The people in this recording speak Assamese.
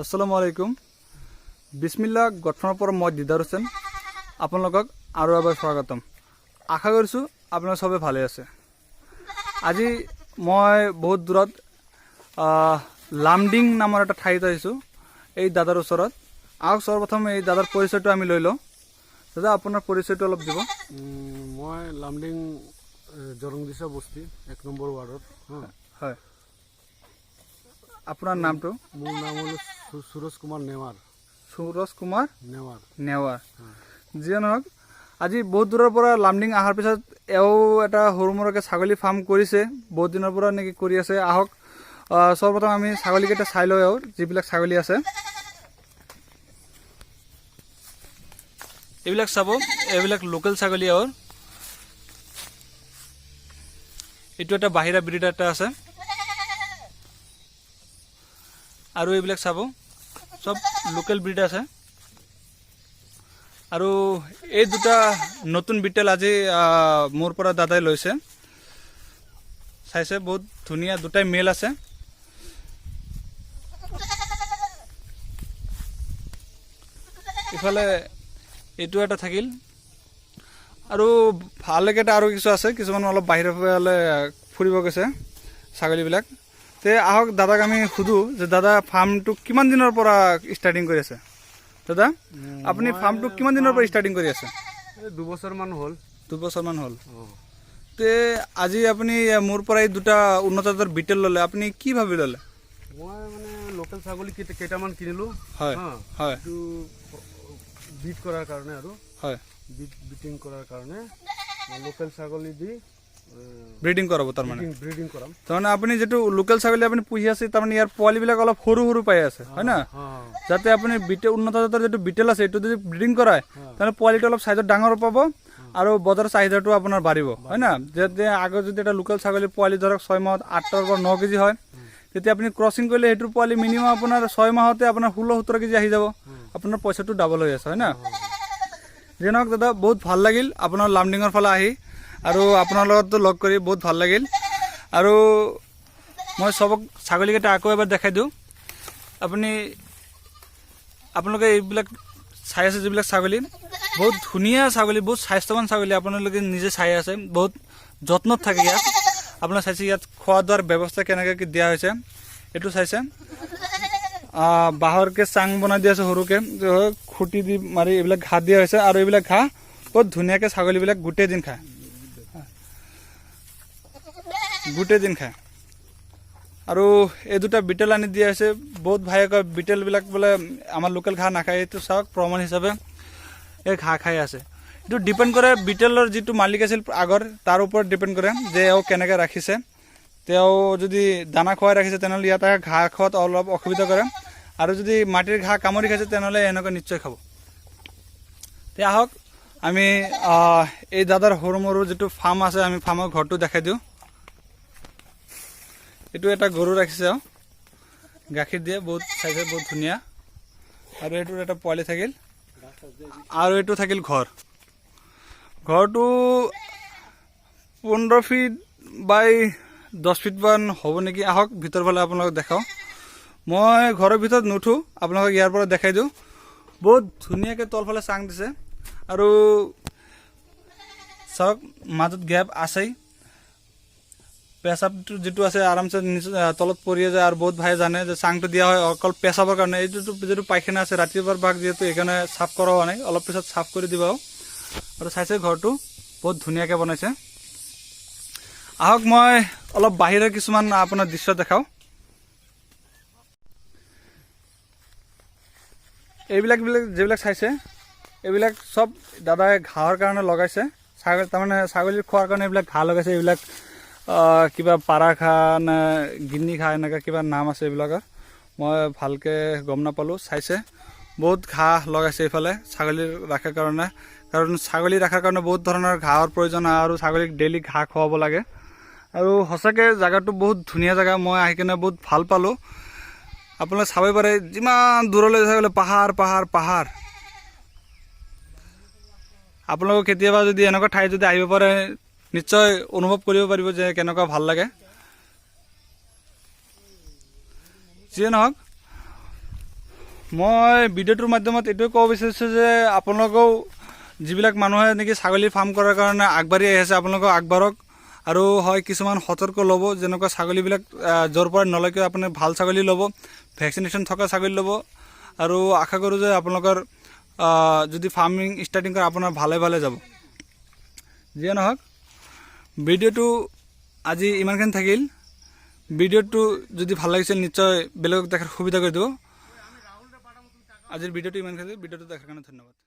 আসসালামু আলাইকুম। বিসমিল্লাহ গঠনৰ পৰা মই দিদাৰ হোসেন আপোনালোকক আৰু এবাৰ স্বাগতম। আশা কৰিছোঁ আপোনালোক সবে ভালে আছে। আজি মই বহুত দূৰত লামডিং নামৰ এটা ঠাইত আহিছোঁ, এই দাদাৰ ওচৰত। আহক সৰ্বপ্ৰথম এই দাদাৰ পৰিচয়টো আমি লৈ লওঁ। দাদা, আপোনাৰ পৰিচয়টো অলপ দিব। মই লামডিং জৰংদিছা বস্তি 1 নম্বৰ ৱাৰ্ডত। হয়, আপোনাৰ নামটো? মোৰ নাম হ'ল সুৰজ কুমাৰ নেৱাৰ। সুৰজ কুমাৰ নেৱাৰ। যিয়ে নহওক, আজি বহুত দূৰৰ পৰা লামডিং অহাৰ পিছত এও এটা সৰু মৰুকৈ ছাগলী ফাৰ্ম কৰিছে, বহুত দিনৰ পৰা নেকি কৰি আছে। আহক সৰ্বপ্ৰথম আমি ছাগলীকেইটা চাই লওঁ, এওঁৰ যিবিলাক ছাগলী আছে। এইবিলাক চাব, এইবিলাক লোকেল ছাগলী এওঁৰ। এইটো এটা বাহিৰা ব্ৰিড এটা আছে। আৰু এইবিলাক চাব, সব লোকেল ব্ৰিড আছে। আৰু এই দুটা নতুন বিটেল আজি মোৰ পৰা দাদাই লৈছে। চাইছে, বহুত ধুনীয়া, দুটাই মেল আছে। ইফালে এইটো এটা থাকিল, আৰু ভালেকেইটা আৰু কিছু আছে, কিছুমান অলপ বাহিৰৰ ফালে ফুৰিব গৈছে ছাগলীবিলাক। তে আহক দাদাক আমি সুধো যে দাদা ফাৰ্মটো কিমান দিনৰ পৰা ষ্টাৰ্টিং কৰি আছে? দাদা, আপুনি ফাৰ্মটো কিমান দিনৰ পৰা ষ্টাৰ্টিং কৰি আছে? 2 বছৰমান হ'ল। 2 বছৰমান হ'ল। তে আজি আপুনি মোৰ পৰা এই দুটা উন্নত জাতৰ বিটেল ল'লে, আপুনি কি ভাবি ল'লে? মই মানে লোকেল ছাগলী কেইটামান কিনিলোঁ। হয় হয়, এইটো বিট কৰাৰ কাৰণে, আৰু হয়, বিটিং কৰাৰ কাৰণে লোকেল ছাগলী দি ব্ৰিডিং কৰাব। তাৰমানে ব্ৰিডিং কৰাম। তাৰমানে আপুনি যিটো লোকেল ছাগলী আপুনি পুহি আছে, তাৰমানে ইয়াৰ পোৱালিবিলাক অলপ সৰু সৰু পাই আছে, হয় না? যাতে আপুনি উন্নত জাতৰ যিটো বিটেল আছে, এইটো যদি ব্ৰিডিং কৰায়, তেনেহ'লে পোৱালিটো অলপ চাইজত ডাঙৰ পাব আৰু বজাৰৰ চাহিদাটো আপোনাৰ বাঢ়িব, হয় না? যাতে আগত যদি এটা লোকেল ছাগলী পোৱালি ধৰক 6 মাহত 8 পৰা 9 কেজি হয়, তেতিয়া আপুনি ক্ৰচিং কৰিলে সেইটোৰ পোৱালি মিনিমাম আপোনাৰ 6 মাহতে আপোনাৰ 16-17 কেজি আহি যাব। আপোনাৰ পইচাটো ডাবল হৈ আছে, হয় না? যিয়ে নহওক দাদা, বহুত ভাল লাগিল আপোনাৰ লামডিঙৰ ফালে আহি, আৰু আপোনাৰ লগতো লগ কৰি বহুত ভাল লাগিল। আৰু মই চবক ছাগলীকেইটা আকৌ এবাৰ দেখাই দিওঁ। আপোনালোকে এইবিলাক চাই আছে যিবিলাক ছাগলী, বহুত ধুনীয়া ছাগলী, বহুত স্বাস্থ্যৱান ছাগলী। আপোনালোকে নিজে চাই আছে, বহুত যত্নত থাকে ইয়াত। আপোনাৰ চাইছে ইয়াত খোৱা দোৱাৰ ব্যৱস্থা কেনেকৈ কি দিয়া হৈছে, এইটো চাইছে। বাঁহৰকে চাং বনাই দিয়া আছে, সৰুকৈ খুঁটি দি মাৰি এইবিলাক ঘাঁহ দিয়া হৈছে। আৰু এইবিলাক ঘাঁহ বহুত ধুনীয়াকৈ ছাগলীবিলাক গোটেই দিন খায়। আৰু এই দুটা বিটেল আনি দিয়া হৈছে। বহুত ভাই কয় বিটেলবিলাক বোলে আমাৰ লোকেল ঘাঁহ নাখায়। এইটো চাওক, প্ৰমাণ হিচাপে এই ঘাঁহ খাই আছে। এইটো ডিপেণ্ড কৰে বিটেলৰ যিটো মালিক আছিল আগৰ, তাৰ ওপৰত ডিপেণ্ড কৰে যে এওঁ কেনেকৈ ৰাখিছে। তেওঁ যদি দানা খুৱাই ৰাখিছে, তেনেহ'লে ইয়াত ঘাঁহ খোৱাত অলপ অসুবিধা কৰে। আৰু যদি মাটিৰ ঘাঁহ কামুৰি খাইছে, তেনেহ'লে এনেকুৱা নিশ্চয় খাব। তে আহক আমি এই দাদাৰ সৰু মৰু যিটো ফাৰ্ম আছে, আমি ফাৰ্মৰ ঘৰটো দেখাই দিওঁ। এইটো এটা গৰু ৰাখিছে, গাখীৰ দিয়ে, বহুত চাইছে, বহুত ধুনীয়া। আৰু এইটোৰ এটা পোৱালি থাকিল, আৰু এইটো থাকিল ঘৰটো 15 ফিট বাই 10 ফিট মান হ'ব নেকি। আহক ভিতৰ ফালে আপোনালোকক দেখাওঁ। মই ঘৰৰ ভিতৰত নুঠো, আপোনালোকক ইয়াৰ পৰা দেখাই দিওঁ। বহুত ধুনীয়াকৈ তলফালে চাং দিছে, আৰু চাওক মাজত গেপ আছেই। পেচাবটো যিটো আছে আৰামছে তলত পৰিয়ে যায়। আৰু বহুত ভাই জানে যে চাংটো দিয়া হয় অকল পেচাবৰ কাৰণে। এইটো যিটো পায়খানা আছে, ৰাতিপুৱাৰ ভাগ যিহেতু এইকাৰণে চাফ কৰা হোৱা নাই, অলপ পিছত চাফ কৰি দিব। আৰু চাইছে ঘৰটো বহুত ধুনীয়াকৈ বনাইছে। আহক মই অলপ বাহিৰৰ কিছুমান আপোনাৰ দৃশ্য দেখাওঁ। এইবিলাক যিবিলাক চাইছে, এইবিলাক চব দাদাই ঘাঁহৰ কাৰণে লগাইছে। তাৰমানে ছাগলী খোৱাৰ কাৰণে এইবিলাক ঘাঁহ লগাইছে। এইবিলাক কিবা পাৰা ঘাঁহ নে গিনি ঘাঁহ, এনেকৈ কিবা নাম আছে এইবিলাকৰ, মই ভালকৈ গম নাপালোঁ। চাইছে বহুত ঘাঁহ লগাইছে এইফালে ছাগলী ৰখাৰ কাৰণে। কাৰণ ছাগলী ৰখাৰ কাৰণে বহুত ধৰণৰ ঘাঁহৰ প্ৰয়োজন হয়, আৰু ছাগলীক ডেইলি ঘাঁহ খুৱাব লাগে। আৰু সঁচাকৈ জেগাটো বহুত ধুনীয়া জেগা, মই আহি কিনে বহুত ভাল পালোঁ। আপোনালোকে চাবই পাৰে, যিমান দূৰলৈ চাই পাহাৰ পাহাৰ পাহাৰ। আপোনালোকে কেতিয়াবা যদি এনেকুৱা ঠাই যদি আহিব পাৰে, নিশ্চয় অনুভৱ কৰিব পাৰিব যে কেনেকুৱা ভাল লাগে। যিয়ে নহওক, মই ভিডিঅ'টোৰ মাধ্যমত এইটোৱে ক'ব বিচাৰিছোঁ যে আপোনালোকেও যিবিলাক মানুহে নেকি ছাগলী ফাৰ্ম কৰাৰ কাৰণে আগবাঢ়ি আহি আছে আপোনালোকক আগবাঢ়ক আৰু হয় কিছুমান সতৰ্ক ল'ব যেনেকুৱা ছাগলীবিলাক য'ৰ পৰা নলয় কিয় আপুনি ভাল ছাগলী ল'ব ভেকচিনেশ্যন থকা ছাগলী ল'ব আৰু আশা কৰোঁ যে আপোনালোকৰ যদি ফাৰ্মিং ষ্টাৰ্টিং কৰে আপোনাৰ ভালে ভালে যাব যিয়ে নহওক ভিডিঅ'টো আজি ইমানখিনি থাকিল ভিডিঅ'টো যদি ভাল লাগিছিল নিশ্চয় বেলেগক দেখাৰ সুবিধা কৰি দিব আজিৰ ভিডিঅ'টো ইমানখিনি ভিডিঅ'টো দেখাৰ কাৰণে ধন্যবাদ